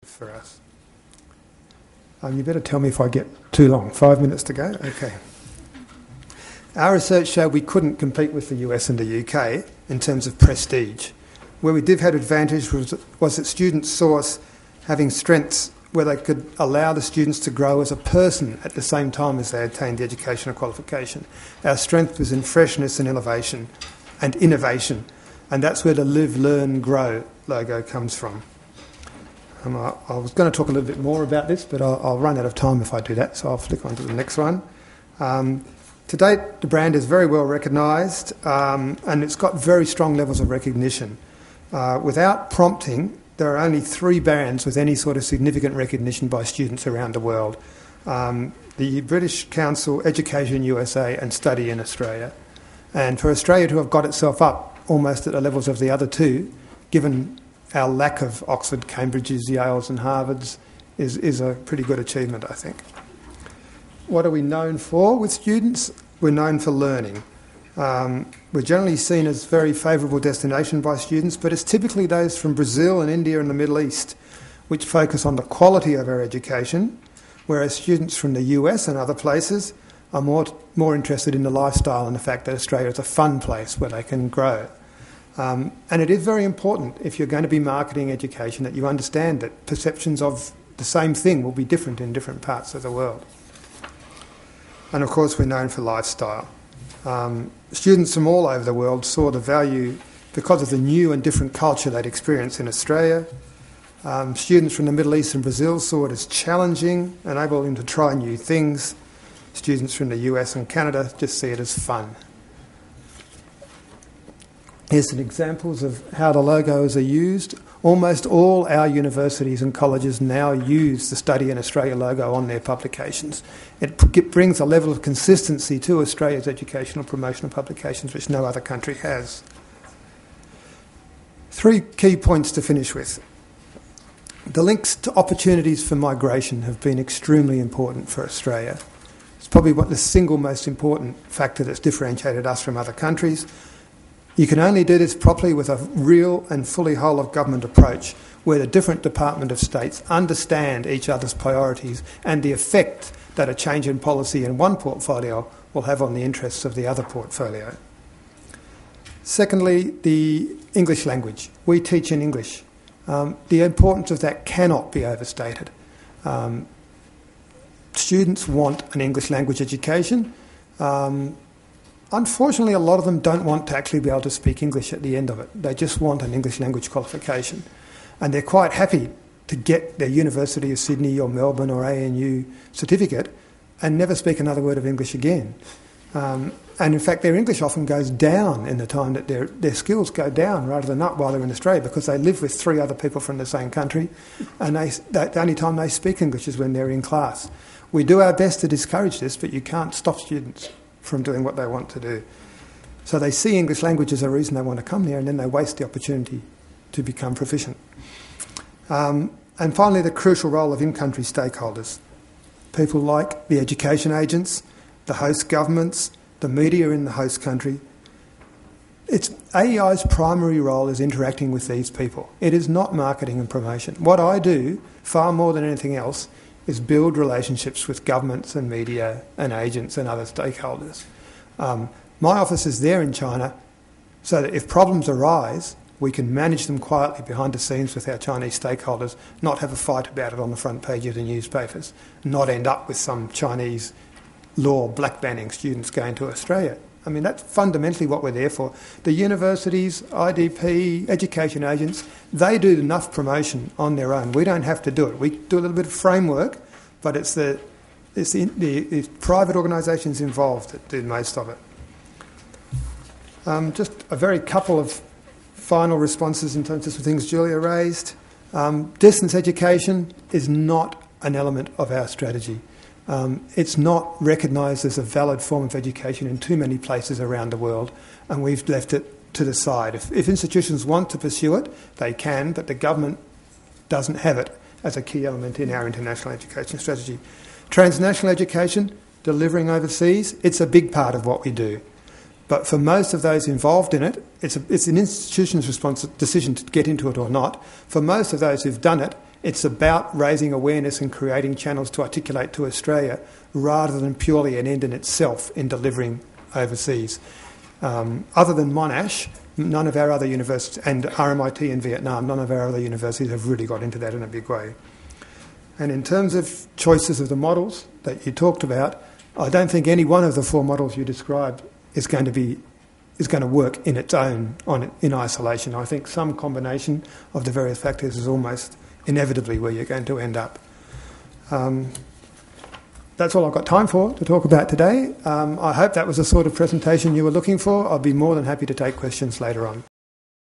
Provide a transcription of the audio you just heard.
for us. You better tell me if I get too long. 5 minutes to go? Okay. Our research showed we couldn't compete with the US and the UK in terms of prestige. Where we did have advantage was that students saw us having strengths where they could allow the students to grow as a person at the same time as they attained the educational qualification. Our strength was in freshness and innovation, and that's where the Live, Learn, Grow logo comes from. I was going to talk a little bit more about this, but I'll run out of time if I do that, so I'll flick on to the next one. To date, the brand is very well recognised, and it's got very strong levels of recognition. Without prompting, there are only 3 brands with any sort of significant recognition by students around the world. The British Council, Education USA and Study in Australia. And for Australia to have got itself up almost at the levels of the other 2, given our lack of Oxford, Cambridges, Yales and Harvards, is a pretty good achievement, I think. What are we known for with students? We're known for learning. We're generally seen as a very favourable destination by students, but it's typically those from Brazil and India and the Middle East which focus on the quality of our education, whereas students from the US and other places are more interested in the lifestyle and the fact that Australia is a fun place where they can grow. And it is very important, if you're going to be marketing education, that you understand that perceptions of the same thing will be different in different parts of the world. And of course, we're known for lifestyle. Students from all over the world saw the value because of the new and different culture they'd experienced in Australia. Students from the Middle East and Brazil saw it as challenging, enabling them to try new things. Students from the US and Canada just see it as fun. Here's some examples of how the logos are used. Almost all our universities and colleges now use the Study in Australia logo on their publications. It brings a level of consistency to Australia's educational promotional publications which no other country has. 3 key points to finish with. The links to opportunities for migration have been extremely important for Australia. It's probably the single most important factor that's differentiated us from other countries. You can only do this properly with a real and fully whole-of-government approach where the different Department of States understand each other's priorities and the effect that a change in policy in one portfolio will have on the interests of the other portfolio. Secondly, the English language. We teach in English. The importance of that cannot be overstated. Students want an English language education. Unfortunately, a lot of them don't want to actually be able to speak English at the end of it. They just want an English language qualification. And they're quite happy to get their University of Sydney or Melbourne or ANU certificate and never speak another word of English again. And in fact, their English often goes down in the time that their skills go down rather than up while they're in Australia because they live with 3 other people from the same country and the only time they speak English is when they're in class. We do our best to discourage this, but you can't stop students from doing what they want to do. So they see English language as a reason they want to come there and then they waste the opportunity to become proficient. And finally, the crucial role of in-country stakeholders. People like the education agents, the host governments, the media in the host country. AEI's primary role is interacting with these people. It is not marketing and promotion. What I do, far more than anything else, is build relationships with governments and media and agents and other stakeholders. My office is there in China so that if problems arise, we can manage them quietly behind the scenes with our Chinese stakeholders, not have a fight about it on the front page of the newspapers, not end up with some Chinese law black banning students going to Australia. I mean, that's fundamentally what we're there for. The universities, IDP, education agents, they do enough promotion on their own. We don't have to do it. We do a little bit of framework, but it's the private organisations involved that do most of it. Just a very couple of final responses in terms of some things Julia raised. Distance education is not an element of our strategy. It's not recognised as a valid form of education in too many places around the world, and we've left it to the side. If institutions want to pursue it, they can, but the government doesn't have it as a key element in our international education strategy. Transnational education, delivering overseas, it's a big part of what we do. But for most of those involved in it, it's an institution's decision to get into it or not. For most of those who've done it, It's about raising awareness and creating channels to articulate to Australia rather than purely an end in itself in delivering overseas. Other than Monash, none of our other universities, and RMIT in Vietnam, none of our other universities have really got into that in a big way. And in terms of choices of the models that you talked about, I don't think any one of the four models you described is going to work in its own, in isolation. I think some combination of the various factors is almost inevitably where you're going to end up. That's all I've got time for to talk about today. I hope that was the sort of presentation you were looking for. I'll be more than happy to take questions later on.